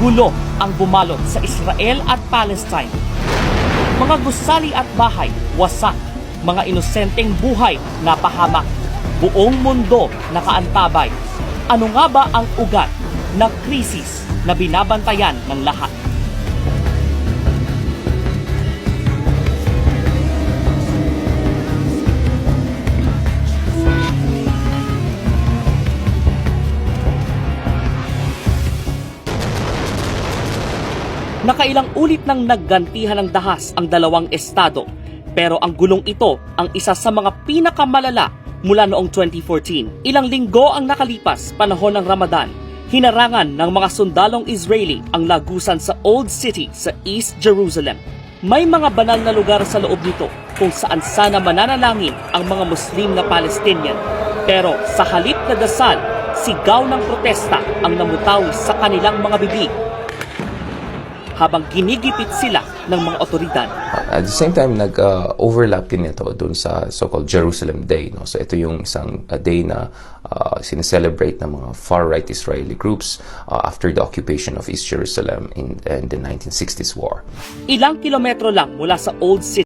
Gulo ang bumalot sa Israel at Palestine. Mga gusali at bahay, wasak. Mga inosenteng buhay, napahamak. Buong mundo nakaantabay. Ano nga ba ang ugat ng krisis na binabantayan ng lahat? Nakailang ulit nang naggantihan ng dahas ang dalawang estado, pero ang gulong ito ang isa sa mga pinakamalala mula noong 2014. Ilang linggo ang nakalipas, panahon ng Ramadan, hinarangan ng mga sundalong Israeli ang lagusan sa Old City sa East Jerusalem. May mga banal na lugar sa loob nito kung saan sana mananalangin ang mga Muslim na Palestinian. Pero sa halip na dasal, sigaw ng protesta ang namutawi sa kanilang mga bibig habang ginigipit sila ng mga otoridad. At the same time, nag-overlap din ito dun sa so-called Jerusalem Day. No? So ito yung isang day na sineselebrate ng mga far-right Israeli groups after the occupation of East Jerusalem in the 1960s war. Ilang kilometro lang mula sa Old City,